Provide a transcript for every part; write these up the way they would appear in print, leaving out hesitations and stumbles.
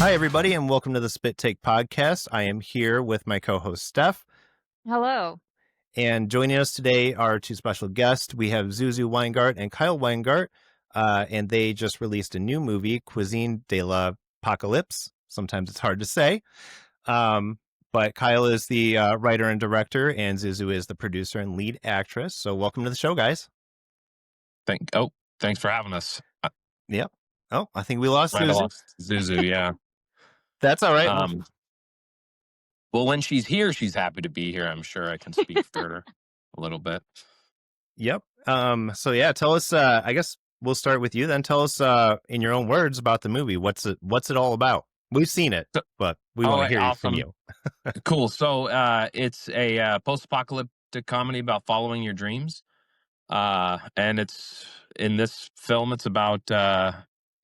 Hi, everybody, and welcome to the Spit Take podcast. I am here with my co-host, Stef. Hello. And joining us today are two special guests. We have Zuzu Weingart and Kyle Weingart, and they just released a new movie, Cuisine de la Pocolypse. Sometimes it's hard to say. But Kyle is the writer and director, and Zuzu is the producer and lead actress. So welcome to the show, guys. Thanks for having us. Yep. Oh, I think we lost Might have Zuzu. lost Zuzu, yeah. That's all right. Well, when she's here, she's happy to be here. I'm sure I can speak for her a little bit. Yep. So yeah, tell us, I guess we'll start with you then. Tell us in your own words about the movie. What's it all about? We've seen it, but we want to hear awesome. from you. Cool. So it's a post-apocalyptic comedy about following your dreams. And it's in this film, it's about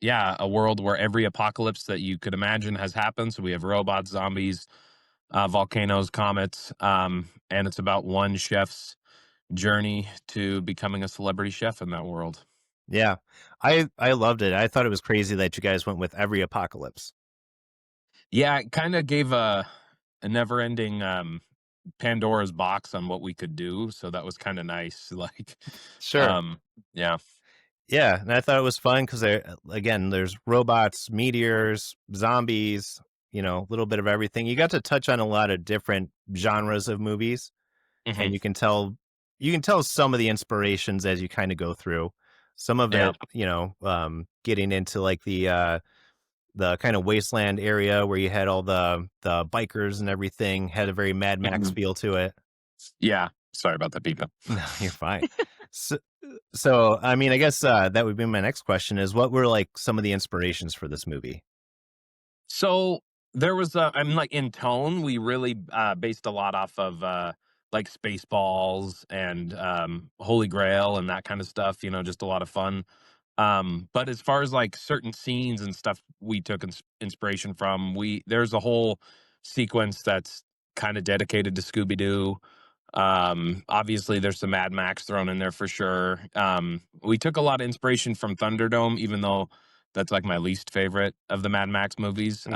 a world where every apocalypse that you could imagine has happened. So we have robots, zombies, volcanoes, comets, and it's about one chef's journey to becoming a celebrity chef in that world. Yeah, I loved it. I thought it was crazy that you guys went with every apocalypse. Yeah, it kind of gave a never-ending Pandora's box on what we could do, so that was kind of nice. Like, Sure. Yeah, and I thought it was fun because there's robots, meteors, zombies, a little bit of everything. You got to touch on a lot of different genres of movies, and you can tell some of the inspirations as you kind of go through. Some of it, getting into like the kind of wasteland area where you had all the bikers and everything, had a very Mad Max feel to it. Yeah, sorry about that, Pika. No, you're fine. So I mean, I guess that would be my next question: is what were like some of the inspirations for this movie? So there was, like in tone, we really based a lot off of like Spaceballs and Holy Grail and that kind of stuff. Just a lot of fun. But as far as like certain scenes and stuff, we took inspiration from. There's a whole sequence that's kind of dedicated to Scooby Doo. Obviously, there's some Mad Max thrown in there for sure. We took a lot of inspiration from Thunderdome, even though that's like my least favorite of the Mad Max movies.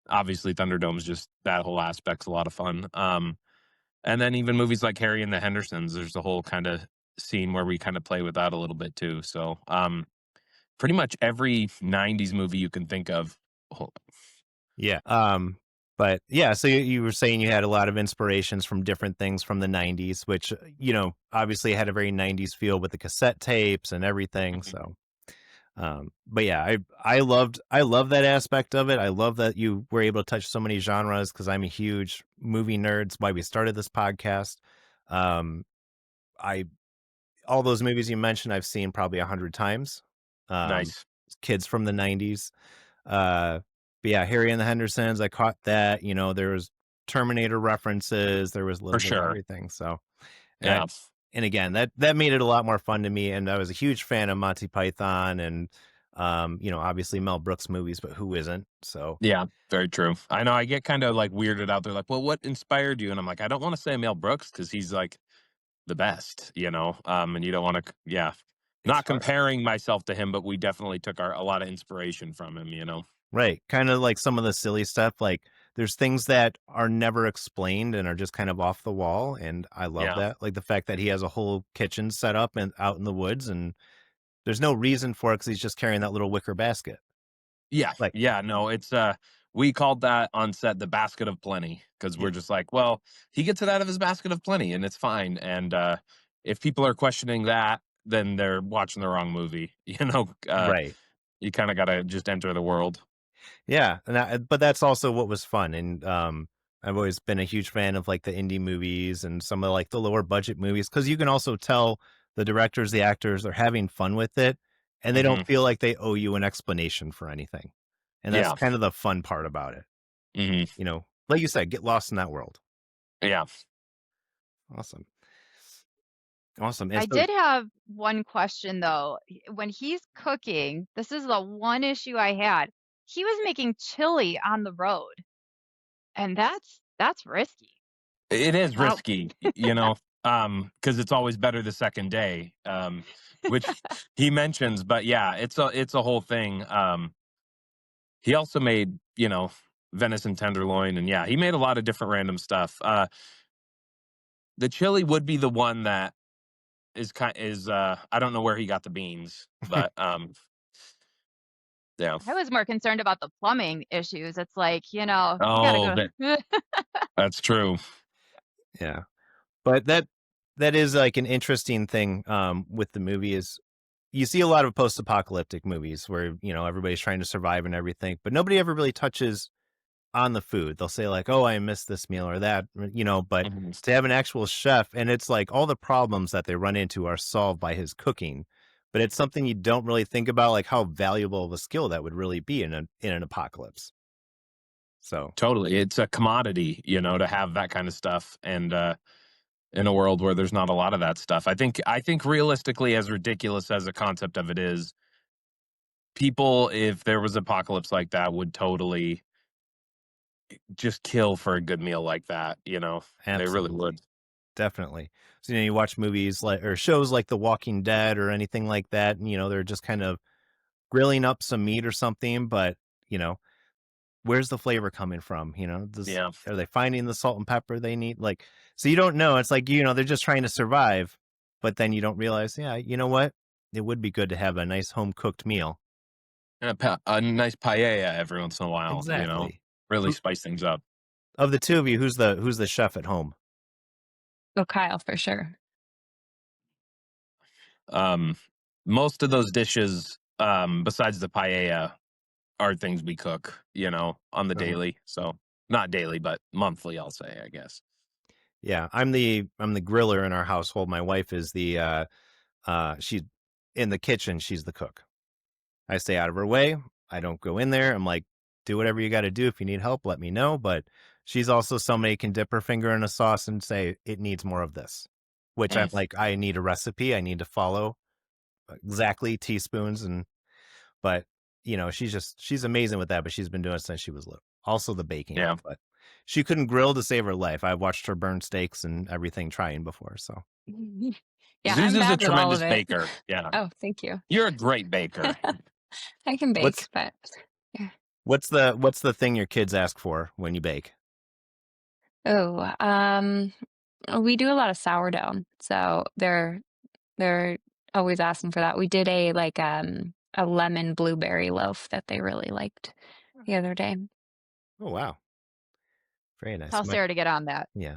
Obviously, Thunderdome's just that whole aspect's a lot of fun. And then even movies like Harry and the Hendersons, there's a whole kind of scene where we kind of play with that a little bit too. So, pretty much every '90s movie you can think of. Yeah. But yeah, so you were saying you had a lot of inspirations from different things from the 90s, which, obviously had a very 90s feel with the cassette tapes and everything. So, but yeah, I love that aspect of it. I love that you were able to touch so many genres because I'm a huge movie nerd. It's why we started this podcast. All those movies you mentioned, I've seen probably 100 times. Nice. Kids from the 90s. But yeah, Harry and the Hendersons, I caught that. There was Terminator references. There was a little bit of everything. So, yeah. And again, that made it a lot more fun to me. And I was a huge fan of Monty Python and, obviously Mel Brooks movies, but who isn't? So yeah, very true. I know I get kind of like weirded out. They're like, well, what inspired you? And I'm like, I don't want to say Mel Brooks because he's like the best, and you don't want to, not comparing myself to him, but we definitely took a lot of inspiration from him. Right. Kind of like some of the silly stuff. Like there's things that are never explained and are just kind of off the wall. And I love that. Like the fact that he has a whole kitchen set up and out in the woods and there's no reason for it because he's just carrying that little wicker basket. Yeah. No, it's, we called that on set the basket of plenty because we're just like, well, he gets it out of his basket of plenty and it's fine. And if people are questioning that, then they're watching the wrong movie, Right. You kind of got to just enter the world. Yeah, but that's also what was fun, and I've always been a huge fan of like the indie movies and some of like the lower budget movies because you can also tell the directors, the actors, they're having fun with it, and they don't feel like they owe you an explanation for anything, and that's kind of the fun part about it. Like you said, get lost in that world. Yeah, awesome. And I did have one question though. When he's cooking, this is the one issue I had. He was making chili on the road. And that's risky. it is risky, because it's always better the second day, which he mentions. But yeah, it's a whole thing. He also made you know, venison tenderloin, and yeah, he made a lot of different random stuff. The chili would be the one that I don't know where he got the beans, but yeah. I was more concerned about the plumbing issues. It's like, you gotta Oh, go. that's true. Yeah. But that is like an interesting thing with the movie is you see a lot of post-apocalyptic movies where, everybody's trying to survive and everything, but nobody ever really touches on the food. They'll say like, "Oh, I missed this meal or that," but Mhm. to have an actual chef and it's like all the problems that they run into are solved by his cooking. But it's something you don't really think about like how valuable of a skill that would really be in an apocalypse. So, Totally, it's a commodity, to have that kind of stuff, and in a world where there's not a lot of that stuff, I think realistically, as ridiculous as the concept of it is, people, if there was apocalypse like that, would totally just kill for a good meal like that. They really absolutely. would. Definitely. So, you watch movies like or shows like The Walking Dead or anything like that, and they're just kind of grilling up some meat or something, but, you know, where's the flavor coming from? Yeah. Are they finding the salt and pepper they need? Like, so you don't know. It's like, they're just trying to survive, but then you don't realize, yeah, you know what? It would be good to have a nice home cooked meal. And a nice paella every once in a while, Exactly. really Who spice things up. of the two of you, who's the chef at home? Oh, Kyle, for sure. Um, Most of those dishes, besides the paella, are things we cook, on the Uh-huh. daily. So not daily, but monthly, I'll say, I guess. Yeah, I'm the griller in our household. My wife is she's in the kitchen, she's the cook. I stay out of her way. I don't go in there. I'm like, do whatever you got to do. If you need help, let me know. But she's also somebody who can dip her finger in a sauce and say, it needs more of this, which I'm Mm, like, I need a recipe. I need to follow exactly teaspoons. But, she's amazing with that. But she's been doing it since she was little. Also the baking. yeah. But she couldn't grill to save her life. I watched her burn steaks and everything trying before. So, Yeah, I'm Zuzu's a bad with all of tremendous it. baker. Yeah. Oh, thank you. You're a great baker. I can bake, what's but yeah. what's the thing your kids ask for when you bake? Oh, we do a lot of sourdough, so they're always asking for that. We did a lemon blueberry loaf that they really liked the other day. Oh, wow. Very nice. Tell Sarah to get on that. Yeah.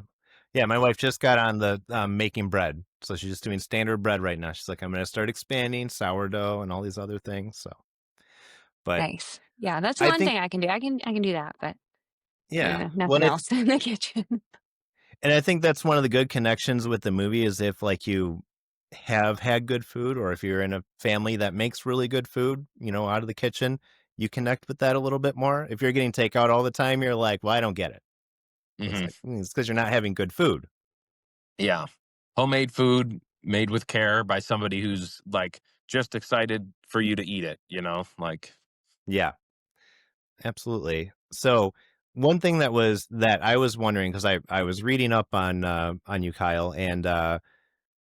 Yeah, my wife just got on the, making bread, so she's just doing standard bread right now. She's like, "I'm gonna start expanding sourdough and all these other things," so but Nice. Yeah, that's I one think thing I can do. I can do that, but yeah. Well, nothing else in the kitchen. and I think that's one of the good connections with the movie is if, like, you have had good food or if you're in a family that makes really good food, out of the kitchen, you connect with that a little bit more. If you're getting takeout all the time, you're like, "Well, I don't get it." It's Hmm. like, it's because 'cause you're not having good food." Yeah. Homemade food made with care by somebody who's like just excited for you to eat it, like, Yeah. Absolutely. So one thing that I was wondering because I was reading up on you, Kyle, and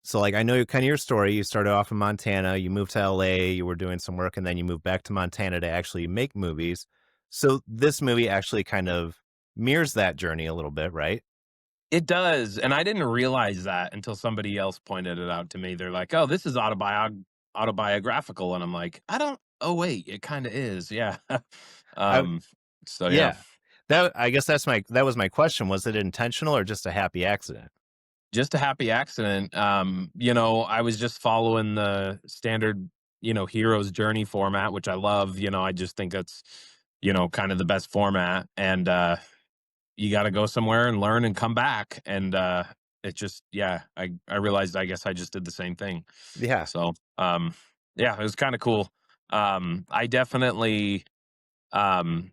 so like I know kind of your story. You started off in Montana, you moved to LA, you were doing some work, and then you moved back to Montana to actually make movies. So this movie actually kind of mirrors that journey a little bit, right? it does, and I didn't realize that until somebody else pointed it out to me. They're like, "Oh, this is autobiographical," and I'm like, "I don't oh, wait, it kinda is, yeah." I Um, so yeah. Yeah. I guess that was my question. Was it intentional or just a happy accident? Just a happy accident. I was just following the standard, hero's journey format, which I love. I just think that's, kind of the best format. And you got to go somewhere and learn and come back. And it just, yeah, I realized I guess I just did the same thing. Yeah. So, yeah, it was kind of cool. I definitely um,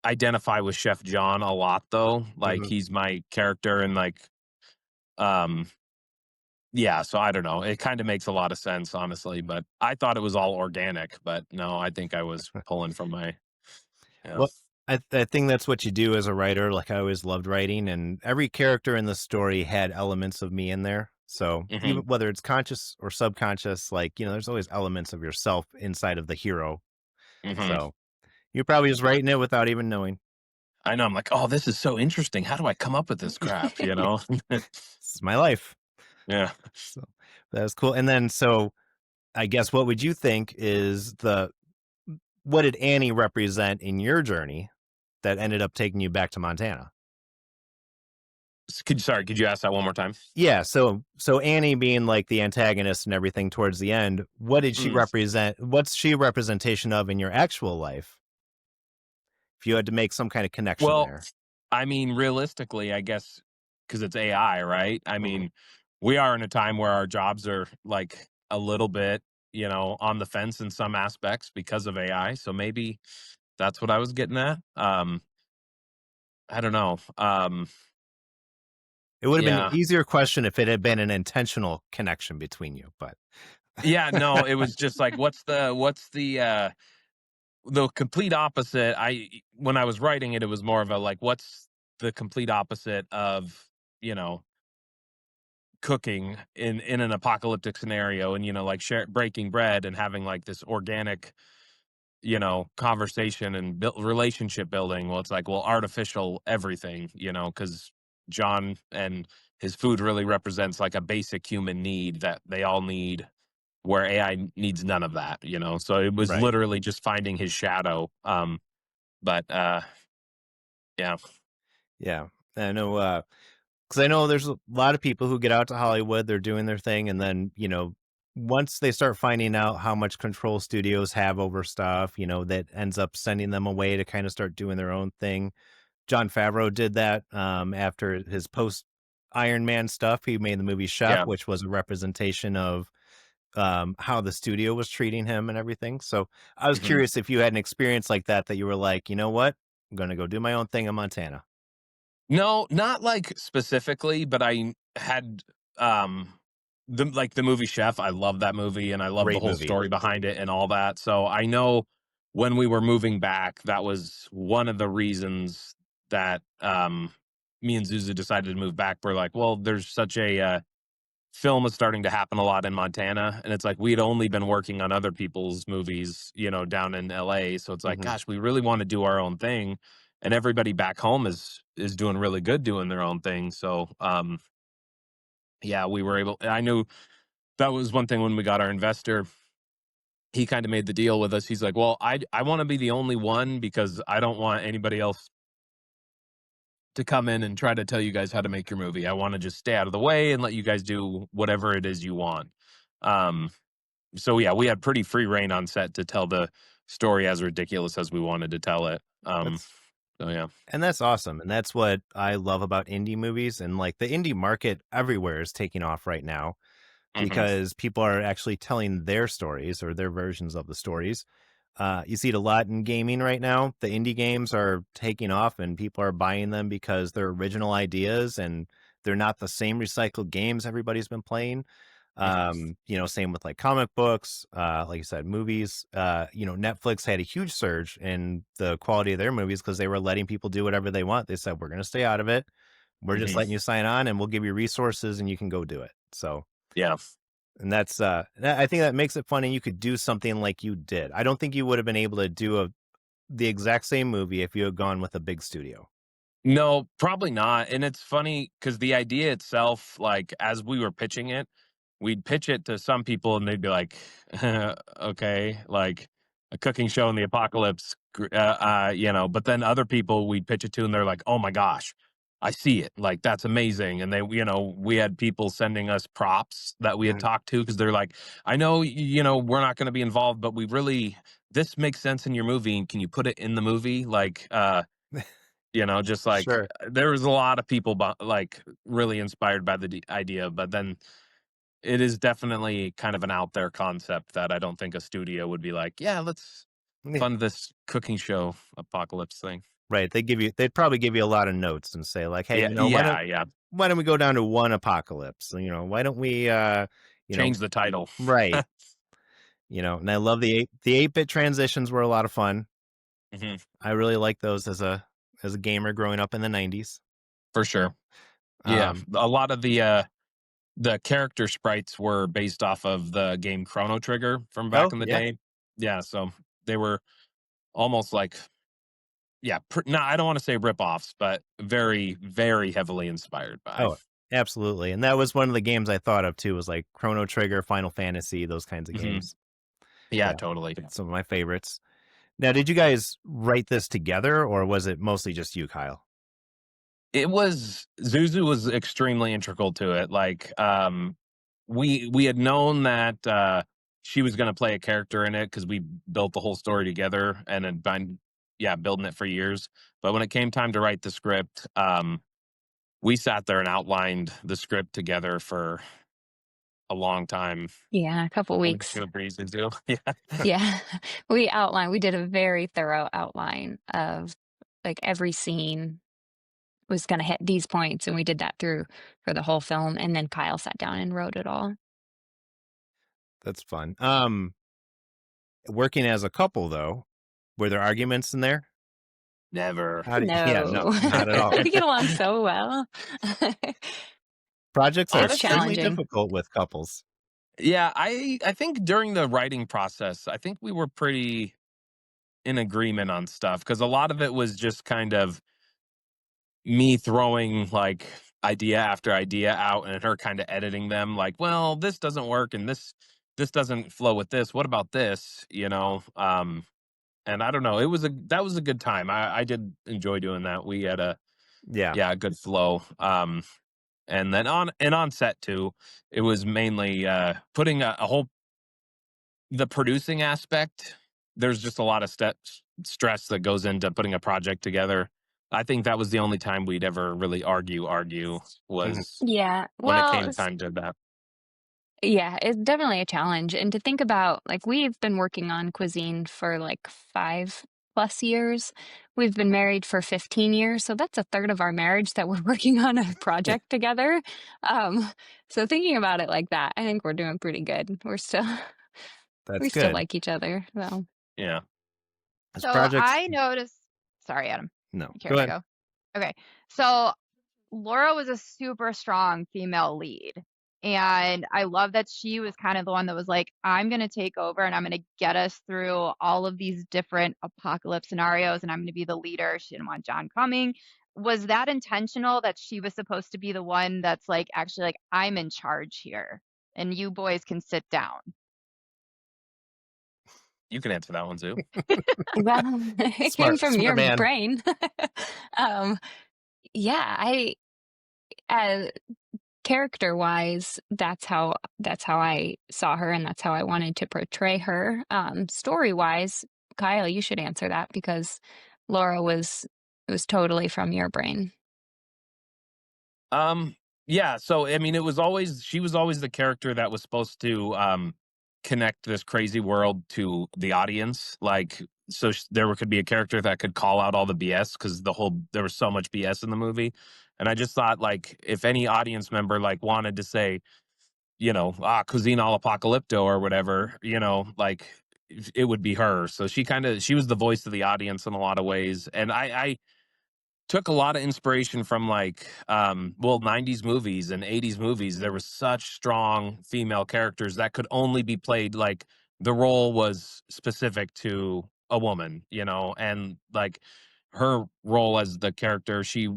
identify with Chef John a lot, though. Like, Mhm. he's my character, and like, um, yeah, so I don't know. It kind of makes a lot of sense, honestly, but I thought it was all organic, but no, I think I was pulling from my yeah. Well, I think that's what you do as a writer. Like I always loved writing, and every character in the story had elements of me in there. So even Mhm. whether it's conscious or subconscious, like there's always elements of yourself inside of the hero. Mhm. So You're probably just writing it without even knowing. I know. I'm like, oh, this is so interesting. How do I come up with this crap? You know? This is my life. Yeah. So that was cool. And then, so I guess what would you think is what did Annie represent in your journey that ended up taking you back to Montana? Could you ask that one more time? Yeah, so Annie being like the antagonist and everything towards the end, what did she Mm. represent? What's she a representation of in your actual life? If you had to make some kind of connection Well, there. I mean, realistically, I guess because it's AI, right? I Mhm. mean, we are in a time where our jobs are like a little bit, on the fence in some aspects because of AI. So maybe that's what I was getting at. I don't know. It would have been an Yeah. easier question if it had been an intentional connection between you, but Yeah, no, it was just like what's the complete opposite. When I was writing it, it was more of a like, what's the complete opposite of, you know, cooking in an apocalyptic scenario, and like breaking bread and having like this organic, conversation and relationship building. Well, it's like, well, artificial everything, because John and his food really represents like a basic human need that they all need, where AI needs none of that, so it was right. literally just finding his shadow. But yeah. Yeah. I know, because I know there's a lot of people who get out to Hollywood, they're doing their thing, and then, once they start finding out how much control studios have over stuff, that ends up sending them away to kind of start doing their own thing. Jon Favreau did that, after his post Iron Man stuff. He made the movie Chef, Yeah. which was a representation of, how the studio was treating him and everything. So I was Mhm. curious if you had an experience like that, that you were like, "You know what? I'm gonna go do my own thing in Montana." No, not like specifically, but I had um the movie Chef. I love that movie and I love the Great whole movie. story behind it and all that. So I know when we were moving back, that was one of the reasons that me and Zuzu decided to move back. We're like, well, there's such a film is starting to happen a lot in Montana. And it's like we had only been working on other people's movies, down in LA. So it's like, Mhm. gosh, we really want to do our own thing. And everybody back home is doing really good doing their own thing. So yeah, we were able I knew that was one thing when we got our investor. He kind of made the deal with us. He's like, well, I want to be the only one because I don't want anybody else to come in and try to tell you guys how to make your movie. I want to just stay out of the way and let you guys do whatever it is you want. Um, so yeah, we had pretty free reign on set to tell the story as ridiculous as we wanted to tell it. That's So yeah. and that's awesome, and that's what I love about indie movies, and, like, the indie market everywhere is taking off right now, Hmm. because people are actually telling their stories or their versions of the stories. You see it a lot in gaming right now. The indie games are taking off and people are buying them because they're original ideas and they're not the same recycled games everybody's been playing. Hmm. Same with like comic books, like you said, movies. Netflix had a huge surge in the quality of their movies because they were letting people do whatever they want. They said, we're going to stay out of it. We're just Hmm. letting you sign on and we'll give you resources and you can go do it. So, Yeah. and I think that makes it fun, and you could do something like you did. I don't think you would have been able to do the exact same movie if you had gone with a big studio. No, probably not. And it's funny because the idea itself, like as we were pitching it, we'd pitch it to some people and they'd be like, okay, like a cooking show in the apocalypse, but then other people we'd pitch it to and they're like, oh my gosh, I see it. Like, that's amazing. And we had people sending us props that we had Mhm. talked to because they're like, I know, we're not going to be involved, but this makes sense in your movie. And can you put it in the movie? Like, just like Sure. there was a lot of people like really inspired by the idea, but then it is definitely kind of an out there concept that I don't think a studio would be like, yeah, let's Yeah. fund this cooking show apocalypse thing. Right. They'd probably give you a lot of notes and say like, hey, Yeah, yeah. why don't we go down to one apocalypse? Why don't we, you know, Change the title. right. And I love the 8-bit transitions were a lot of fun. Hmm. I really like those as a gamer growing up in the 90s. For sure. Yeah, Um, a lot of the character sprites were based off of the game Chrono Trigger from back oh in the yeah. day. Yeah, so they were almost like, yeah, no, I don't want to say rip-offs, but very, very heavily inspired by. Oh, absolutely. And that was one of the games I thought of too, was like Chrono Trigger, Final Fantasy, those kinds of Hmm. games. Yeah, Yeah, totally. some of my favorites. Now, did you guys write this together or was it mostly just you, Kyle? It was Zuzu was extremely integral to it. Like, we had known that she was going to play a character in it because we built the whole story together and had been, yeah, building it for years. But when it came time to write the script, we sat there and outlined the script together for a long time. Yeah, a couple We weeks. feel breezy too. Yeah. Yeah. We did a very thorough outline of like every scene was gonna hit these points, and we did that through for the whole film, and then Kyle sat down and wrote it all. That's fun. Working as a couple though, were there arguments in there? Never. How do yeah, no, No. not at all. We get along so well. Projects are It's Honestly, extremely challenging. difficult with couples. yeah, I think during the writing process, I think we were pretty in agreement on stuff because a lot of it was just kind of me throwing like idea after idea out and her kind of editing them like, well, this doesn't work and this doesn't flow with this. What about this? And I don't know. That was a good time. I did enjoy doing that. We had a Yeah, yeah, a good flow. And then on set too, it was mainly putting a whole the producing aspect. There's just a lot of stress that goes into putting a project together. I think that was the only time we'd ever really argue mhm, was Yeah. when it Well, came time to that. yeah, it's definitely a challenge. And to think about, like, we've been working on Cuisine for like 5+ years. We've been married for 15 years. So that's a third of our marriage that we're working on a project together. Um, so thinking about it like that, I think we're doing pretty good. that's We still good. like each other. So Yeah. This So project's I noticed, sorry, Adam, no, you care go if I ahead. go? Okay. So Laura was a super strong female lead. And I love that she was kind of the one that was like, I'm going to take over and I'm going to get us through all of these different apocalypse scenarios and I'm going to be the leader. She didn't want John coming. Was that intentional that she was supposed to be the one that's like, actually, like, I'm in charge here and you boys can sit down? You can answer that one too. well, it came from Smart your man. brain. um, yeah, uh, character wise, that's how I saw her and that's how I wanted to portray her. Story wise, Kyle, you should answer that because Laura was it was totally from your brain. Um, yeah, so I mean, she was always the character that was supposed to connect this crazy world to the audience. Like, so could be a character that could call out all the BS because there was so much BS in the movie, and I just thought like if any audience member like wanted to say, Cuisine all apocalypto or whatever, like it would be her. So she was the voice of the audience in a lot of ways, and I took a lot of inspiration from like 90s movies and 80s movies. There was such strong female characters that could only be played like the role was specific to a woman, and like her role as the character, she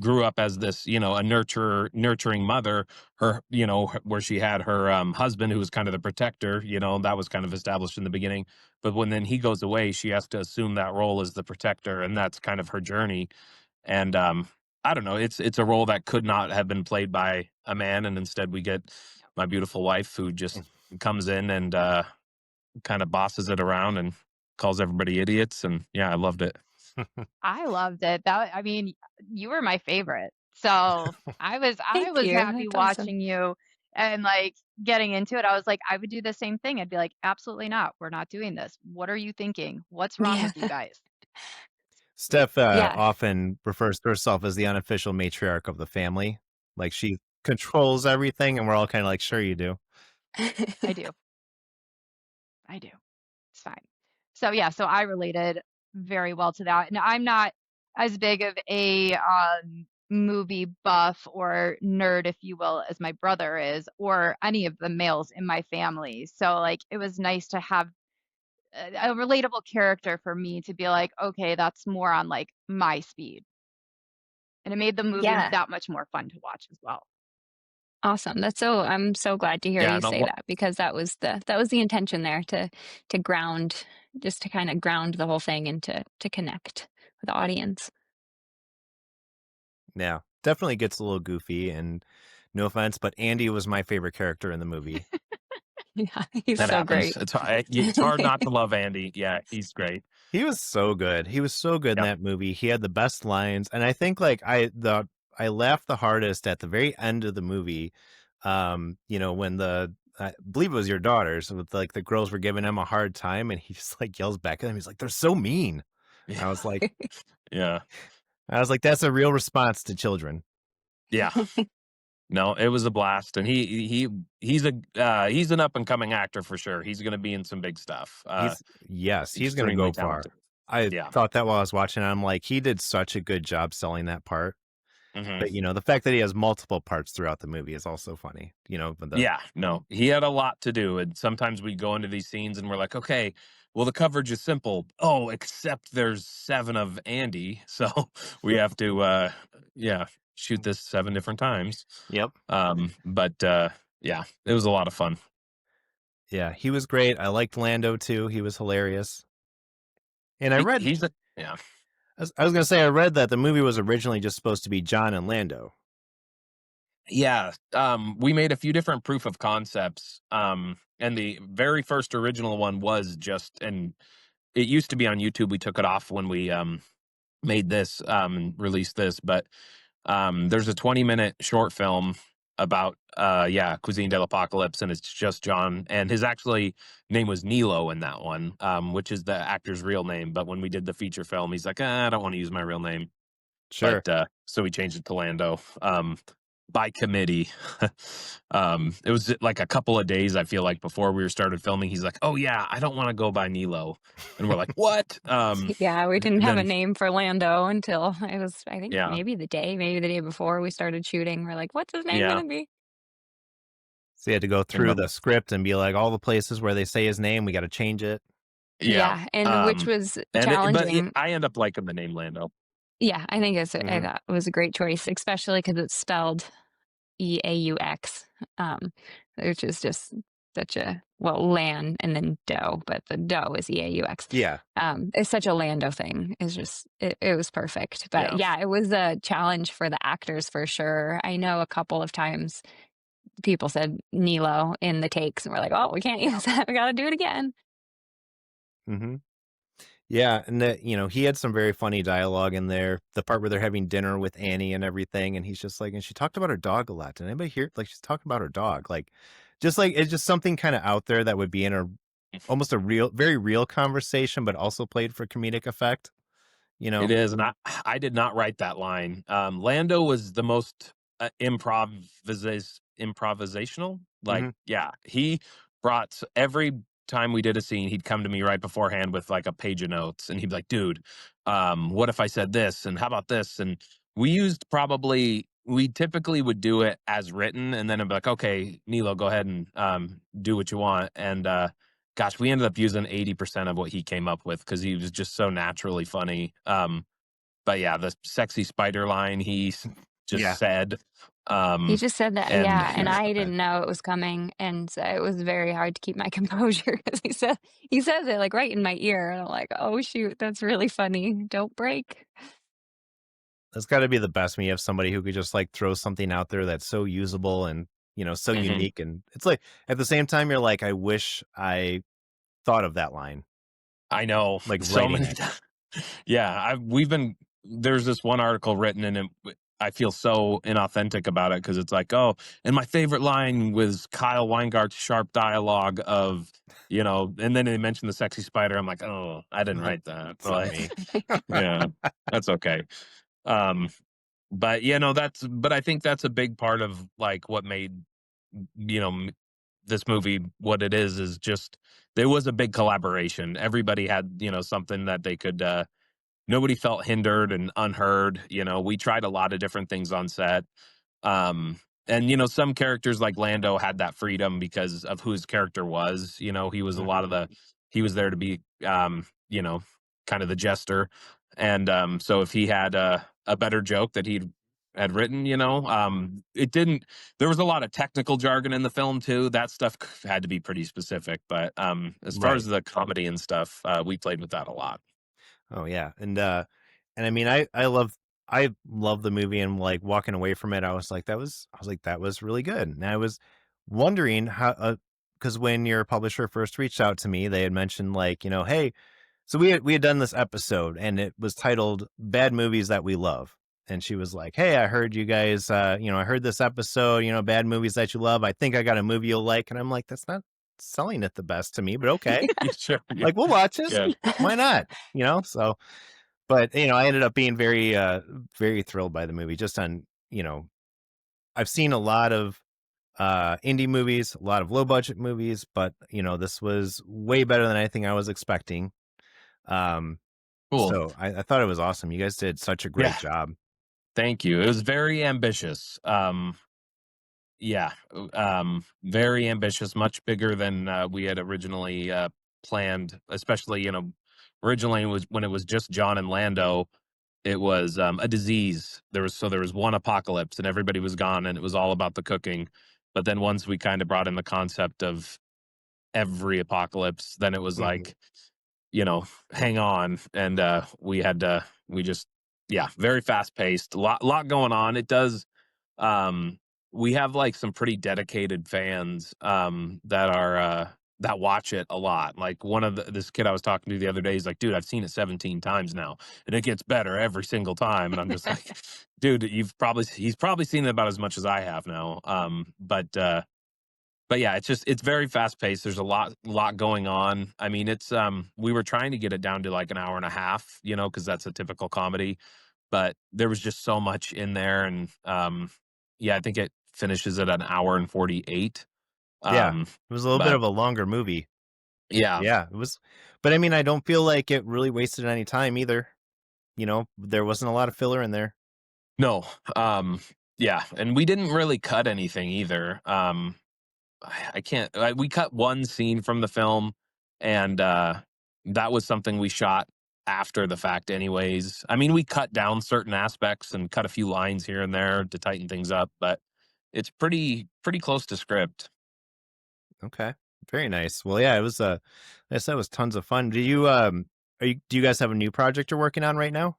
grew up as this, a nurturing mother. Her, where she had her husband who was kind of the protector, that was kind of established in the beginning. But when then he goes away, she has to assume that role as the protector, and that's kind of her journey. And I don't know, it's a role that could not have been played by a man, and instead we get my beautiful wife who just comes in and kind of bosses it around and calls everybody idiots. And yeah, I loved it. I loved it. I mean, you were my favorite. So I Thank was you. happy That's awesome. watching you and like getting into it. I was like, I would do the same thing. I'd be like, absolutely not. We're not doing this. What are you thinking? What's wrong Yeah. with you guys? Steph Yeah. often refers to herself as the unofficial matriarch of the family. Like she controls everything, and we're all kind of like, sure you do. I do. I do. It's fine. So yeah, so I related very well to that. And I'm not as big of a movie buff or nerd, if you will, as my brother is, or any of the males in my family. So like it was nice to have a relatable character for me to be like, okay, that's more on like my speed. And it made the movie Yeah. that much more fun to watch as well. Awesome. I'm so glad to hear Yeah, you and a say lo that because that was the intention there to ground just to kind of ground the whole thing and to connect with the audience. Yeah, definitely gets a little goofy, and no offense, but Andy was my favorite character in the movie. Yeah, he's that so happens. great. It's hard not to love Andy. Yeah, he's great. He was so good. He was so good in Yep. that movie. He had the best lines, and I think like I laughed the hardest at the very end of the movie. When I believe it was your daughters with like the girls were giving him a hard time, and he just like yells back at them. He's like, "They're so mean." I was like, Yeah. "That's a real response to children." Yeah. No, it was a blast, and he's an up and coming actor for sure. He's going to be in some big stuff. He's gonna Extremely go far. talented. I Yeah. thought that while I was watching it, I'm like, he did such a good job selling that part. hmm But the fact that he has multiple parts throughout the movie is also funny. But Yeah. No, he had a lot to do, and sometimes we go into these scenes and we're like, okay, well the coverage is simple. Oh, except there's 7 of Andy, so we have to, yeah, shoot this 7 different times. Yep. But yeah, it was a lot of fun. Yeah, he was great. I liked Lando too. He was hilarious. And I He, read, he's a yeah. I was gonna say, I read that the movie was originally just supposed to be John and Lando. Yeah, we made a few different proof of concepts, and the very first original one was just and it used to be on YouTube. We took it off when we made this released this, but there's a 20-minute short film about Cuisine de l'Apocalypse, and it's just John, and his actually name was Nilo in that one, which is the actor's real name. But when we did the feature film, he's like, I don't want to use my real name. Sure. But so we changed it to Lando by committee. It was like a couple of days, I feel like, before we started filming. He's like, "Oh yeah, I don't want to go by Nilo," and we're like, "What?" Yeah, we didn't have a Then name for Lando until it was, I think, yeah, maybe the day before we started shooting. We're like, what's his name yeah, gonna be? So you had to go and through the script and be like, all the places where they say his name, we got to change it. yeah, Yeah, and which was but challenging. I end up liking the name Lando. Yeah, I think I Hmm. thought it was a great choice, especially because it's spelled EAUX, um, which is just such a well, Lan and then dough, but the dough is EAUX. Yeah. It's such a Lando thing. It's just it was perfect. But Yeah, yeah, it was a challenge for the actors for sure. I know a couple of times people said Nilo in the takes, and we're like, oh, we can't use that. We got to do it again. Hmm. Yeah, and he had some very funny dialogue in there. The part where they're having dinner with Annie and everything, and he's just like, and she talked about her dog a lot. Did anybody hear? Like, she's talking about her dog, like it's just something kind of out there that would be in almost a real, very real conversation, but also played for comedic effect. You it know? is, and I did not write that line. Lando was the most improvisational. Like, Hmm. yeah, he brought every time we did a scene, he'd come to me right beforehand with like a page of notes, and he'd be like, "Dude, what if I said this? And how about this?" And we typically would do it as written, and then I'd be like, "Okay, Nilo, go ahead and do what you want." And gosh, we ended up using 80% of what he came up with because he was just so naturally funny. But yeah, the sexy spider line just Yeah. said, He just said that, and yeah, and I didn't know it was coming, and so it was very hard to keep my composure because he says it like right in my ear, and I'm like, oh shoot, that's really funny. Don't break. That's got to be the best when you have somebody who could just like throw something out there that's so usable and so Mhm, unique, and it's like at the same time you're like, I wish I thought of that line, I know like so writing many. it. Yeah, we've been there's this one article written and I feel so inauthentic about it because it's like, oh, and my favorite line was Kyle Weingart's sharp dialogue of, and then they mentioned the sexy spider. I'm like, oh, I didn't write that. It's on Like, me. yeah, that's okay. Um, but but I think that's a big part of like what made you know m- this movie what it is just there was a big collaboration. Everybody had something that they could. Nobody felt hindered and unheard. We tried a lot of different things on set. And some characters like Lando had that freedom because of who his character was. He was a lot of Hmm. he was there to be, you know, kind of the jester. And so if he had a better joke that he had written, it didn't. There was a lot of technical jargon in the film too. That stuff had to be pretty specific. But as far as Right. the comedy and stuff, we played with that a lot. Oh yeah. And I mean I love the movie, and like walking away from it, that was really good. And I was wondering how, because when your publisher first reached out to me, they had mentioned like, hey, so we had done this episode and it was titled Bad Movies That We Love. And she was like, "Hey, I heard you guys, I heard this episode, bad movies that you love. I think I got a movie you'll like." And I'm like, that's not selling it the best to me, but okay. Yeah, sure. Yeah. Like, we'll watch it. Yeah. Why not? So, but, I ended up being very, very thrilled by the movie. Just on, I've seen a lot of indie movies, a lot of low budget movies, but, this was way better than anything I was expecting. Um, Cool. so I thought it was awesome. You guys did such a great Yeah. job. Thank you. It was very ambitious. Yeah, very ambitious, much bigger than we had originally planned. Especially, originally when it was just John and Lando, it was a disease. There was one apocalypse, and everybody was gone, and it was all about the cooking. But then once we kind of brought in the concept of every apocalypse, then it was Mhm. like, hang on, and we just, yeah, very fast paced, lot going on. It does. um we have like some pretty dedicated fans that watch it a lot. Like this kid I was talking to the other day, he's like, "Dude, I've seen it 17 times now, and it gets better every single time." And I'm just like, "Dude, he's probably seen it about as much as I have now." But yeah, it's very fast paced. There's a lot going on. I mean, we were trying to get it down to like an hour and a half, because that's a typical comedy, but there was just so much in there. And yeah, I think it finishes at an hour and 48. Yeah, Um it was a little bit but of a longer movie. yeah, Yeah, it was, but I mean, I don't feel like it really wasted any time either. There wasn't a lot of filler in there. no. Yeah, and we didn't really cut anything either. I can't. We cut one scene from the film, and that was something we shot after the fact, anyways. I mean, we cut down certain aspects and cut a few lines here and there to tighten things up, but it's pretty close to script. Okay, very nice. Well, yeah, it was. I guess that was tons of fun. Do you guys have a new project you're working on right now?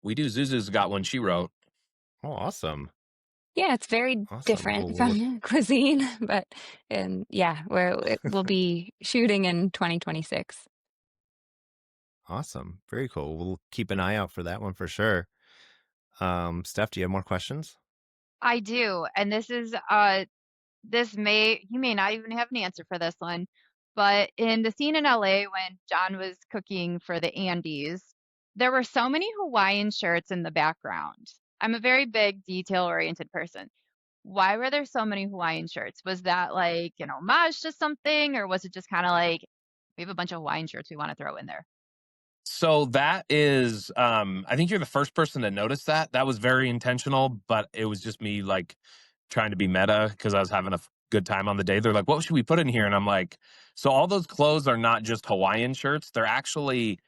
We do. Zuzu's got one she wrote. Oh, awesome, Yeah, it's very awesome. different from Cuisine, but and yeah, we'll be shooting in 2026. Awesome, very cool. We'll keep an eye out for that one for sure. Steph, do you have more questions? I do. And you may not even have an answer for this one, but in the scene in LA when John was cooking for the Andes, there were so many Hawaiian shirts in the background. I'm a very big detail oriented person. Why were there so many Hawaiian shirts? Was that like an homage to something, or was it just kind of like we have a bunch of Hawaiian shirts we want to throw in there? So that is, I think you're the first person to notice that. That was very intentional, but it was just me like trying to be meta because I was having a good time on the day. They're like, "What should we put in here?" And I'm like, "So all those clothes are not just Hawaiian shirts; they're actually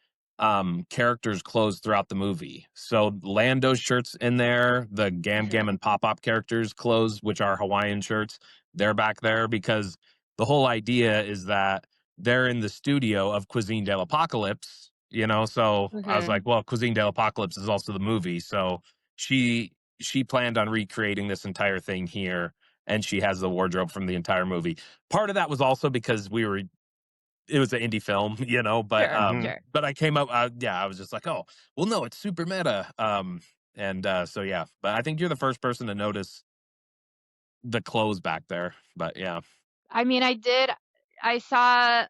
characters' clothes throughout the movie. So Lando's shirts in there, the Gam Gam Mhm. and Pop Pop characters' clothes, which are Hawaiian shirts, they're back there because the whole idea is that they're in the studio of Cuisine de l'Apocalypse, So I was Mhm. like, well, Cuisine de l'Apocalypse is also the movie. So she she planned on recreating this entire thing here, and she has the wardrobe from the entire movie. Part of that was also because it was an indie film, but Sure, Hmm. sure. but I came up, yeah, I was just like, oh, well, no, it's super meta. And so yeah, but I think you're the first person to notice the clothes back there. But yeah. I mean, I saw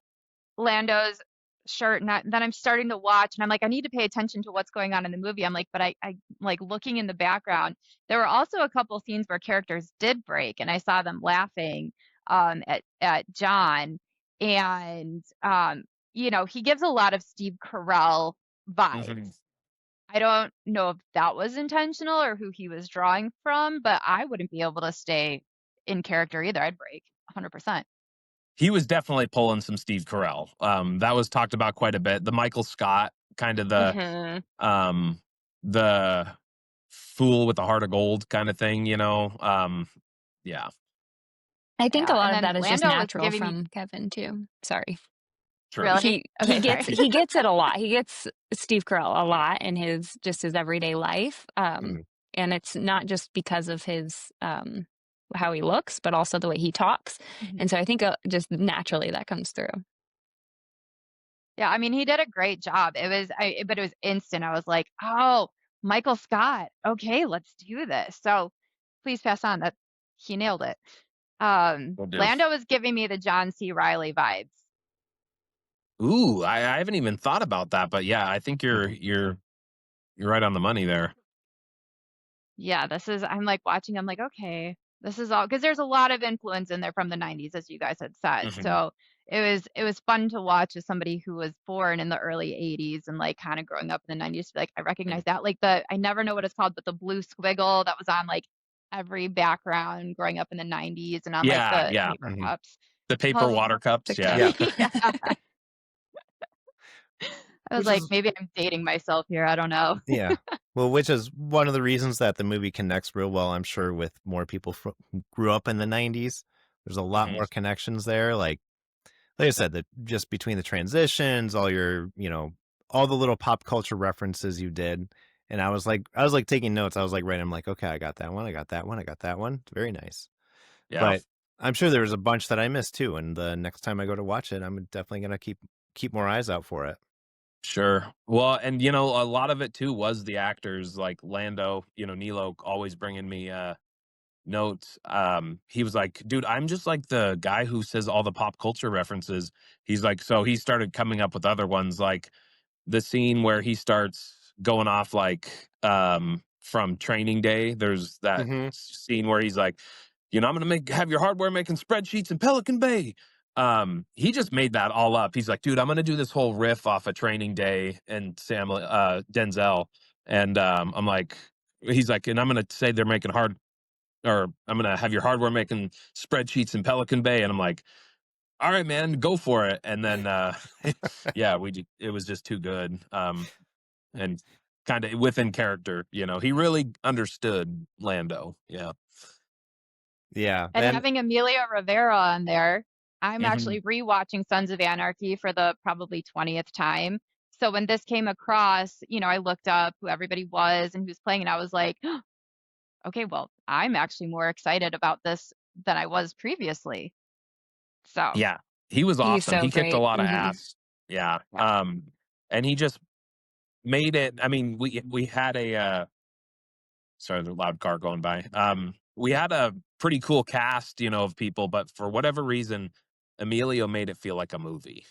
Lando's shirt, and then I'm starting to watch, and I'm like, I need to pay attention to what's going on in the movie. I'm like, but I like looking in the background. There were also a couple scenes where characters did break, and I saw them laughing at John, and he gives a lot of Steve Carell Mhm. vibes. I don't know if that was intentional or who he was drawing from, but I wouldn't be able to stay in character either. I'd break 100%. he was definitely pulling some Steve Carell. That was talked about quite a bit. The Michael Scott, kind of Mhm. the fool with the heart of gold kind of thing, you know? Yeah, I think a Yeah, and lot of then that is just Lando was natural giving me from Kevin too. Sorry. true. really? He Okay, sorry. gets it a lot. He gets Steve Carell a lot in his everyday life. Mhm. And it's not just because of his how he looks, but also the way he talks. Mhm. And so I think just naturally that comes through. Yeah, I mean, he did a great job. But it was instant. I was like, "Oh, Michael Scott. Okay, let's do this." So please pass on that he nailed it. Will do. Lando was giving me the John C. Riley vibes. Ooh, I haven't even thought about that, but yeah, I think Mhm. you're right on the money there. Yeah, I'm like watching, I'm like, okay, this is all because there's a lot of influence in there from the 90s, as you guys had said. Mhm. So it was fun to watch as somebody who was born in the early 80s and like kind of growing up in the 90s. Like I recognize that. Like I never know what it's called, but the blue squiggle that was on like every background growing up in the 90s and on like Yeah, the yeah. paper Mhm. cups. The paper Oh, water The cups, yeah. Yeah, yeah. I was which like, is maybe I'm dating myself here. I don't know. yeah. Well, which is one of the reasons that the movie connects real well, I'm sure, with more people who grew up in the 90s. There's a lot Mhm. more connections there. Like I said, that just between the transitions, all your, all the little pop culture references you did. And I was like taking notes. I was like, I'm like, okay, I got that one. I got that one. I got that one. Very nice. Yeah, But I'm sure there was a bunch that I missed too. And the next time I go to watch it, I'm definitely going to keep more eyes out for it. sure. Well, and a lot of it too was the actors like Lando, Nilo always bringing me notes. He was like, dude, I'm just like the guy who says all the pop culture references. He's like, so he started coming up with other ones like the scene where he starts going off like from Training Day. There's that Mm-hmm. scene where he's like, I'm gonna have your hardware making spreadsheets in Pelican Bay. He just made that all up. He's like, dude, I'm gonna do this whole riff off of Training Day and Sam Denzel. And I'm like, he's like, and I'm gonna say they're making or I'm gonna have your hardware making spreadsheets in Pelican Bay. And I'm like, all right, man, go for it. And then yeah, it was just too good. And kind of within character, he really understood Lando. Yeah. Yeah. And Then, having Amelia Rivera on there, I'm Mhm. actually rewatching Sons of Anarchy for the probably 20th time. So when this came across, I looked up who everybody was and who's playing, and I was like, okay, well, I'm actually more excited about this than I was previously. So, Yeah, he was He's awesome. so He kicked a great. lot of Mhm. ass. Yeah. yeah. And he just made it. I mean, we had sorry, the loud car going by. We had a pretty cool cast, of people, but for whatever reason, Emilio made it feel like a movie,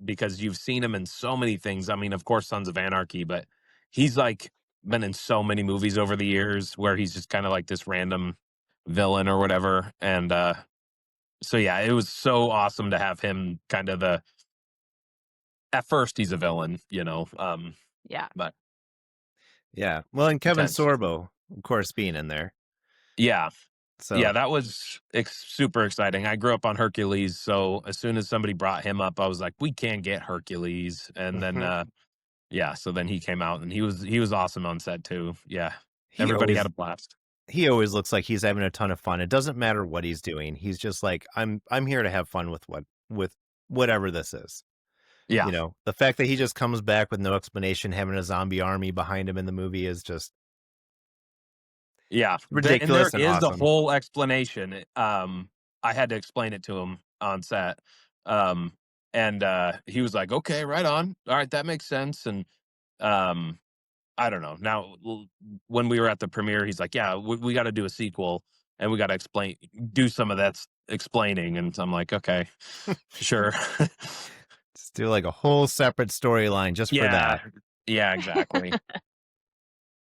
because you've seen him in so many things. I mean, of course, Sons of Anarchy, but he's like been in so many movies over the years where he's just kind of like this random villain or whatever. And so yeah, it was so awesome to have him kind of at first he's a villain, Yeah. but yeah. Well, and Kevin intense. Sorbo, of course, being in there. Yeah. So, Yeah, that was super exciting. I grew up on Hercules, so as soon as somebody brought him up, I was like, "We can get Hercules." And then, mhm. yeah, so then he came out, and he was awesome on set too. Yeah, he everybody had always a blast. he always looks like he's having a ton of fun. It doesn't matter what he's doing. He's just like, I'm here to have fun with whatever this is. Yeah, The fact that he just comes back with no explanation, having a zombie army behind him in the movie is just yeah. And there ridiculous and is a awesome. whole explanation. I had to explain it to him on set, um, and he was like, "Okay, right on. All right, that makes sense." And um, I don't know. Now, when we were at the premiere, he's like, "Yeah, we got to do a sequel, and we got to do some of that explaining." And I'm like, "Okay, sure." Just do like a whole separate storyline just for Yeah, that. yeah, exactly.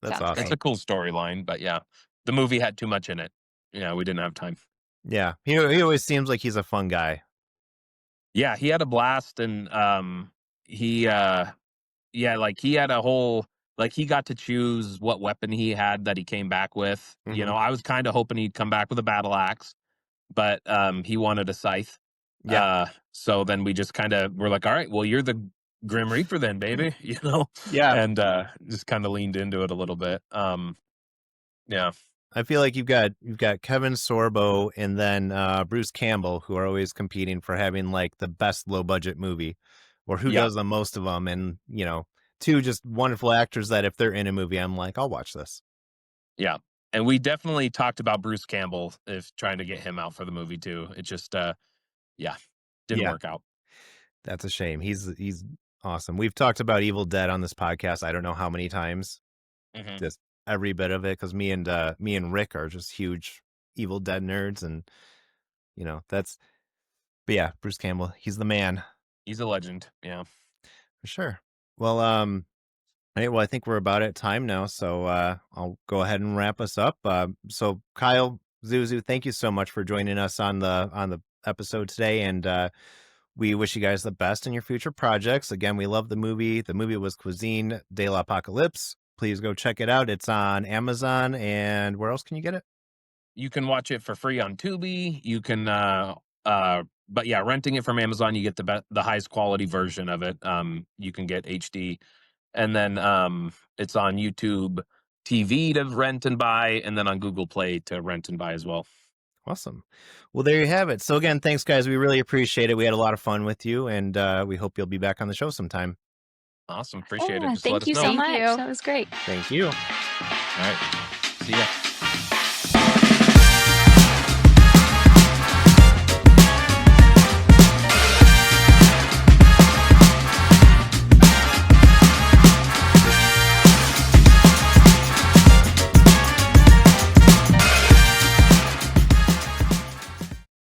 That's Sounds It's great. awesome. a cool storyline, but yeah, the movie had too much in it. Yeah, we didn't have time. Yeah. He always seems like he's a fun guy. Yeah, he had a blast, and he yeah, like he had a whole like he got to choose what weapon he had that he came back with. Hmm. I was kind of hoping he'd come back with a battle axe. but he wanted a scythe. Yeah. So then we just kind of were like, all right, well, you're the Grim Reaper then, baby, Yeah. and just kind of leaned into it a little bit. Yeah. I feel like you've got Kevin Sorbo and then Bruce Campbell, who are always competing for having like the best low budget movie, or who does the most of them, and two just wonderful actors that if they're in a movie, I'm like, I'll watch this. Yeah, and we definitely talked about Bruce Campbell if trying to get him out for the movie too. It just didn't work out. That's a shame. He's awesome. We've talked about Evil Dead on this podcast. I don't know how many times. Just every bit of it, because me and Rick are just huge Evil Dead nerds, and but yeah, Bruce Campbell, he's the man. He's a legend. Yeah, for sure. Well, right, well, I think we're about at time now, so I'll go ahead and wrap us up. So Kyle, Zuzu, thank you so much for joining us on the episode today, and we wish you guys the best in your future projects. Again, we love the movie. The movie was Cuisine de la Pocolypse. Please go check it out. It's on Amazon, and where else can you get it? You can watch it for free on Tubi. You can, but yeah, renting it from Amazon, you get the highest quality version of it. You can get HD, and then it's on YouTube TV to rent and buy, and then on Google Play to rent and buy as well. Awesome. Well, there you have it. So again, thanks, guys. We really appreciate it. We had a lot of fun with you, and we hope you'll be back on the show sometime. Awesome. Appreciate it. Just thank let us you know. so much. you. That was great. Thank you. All right. See ya.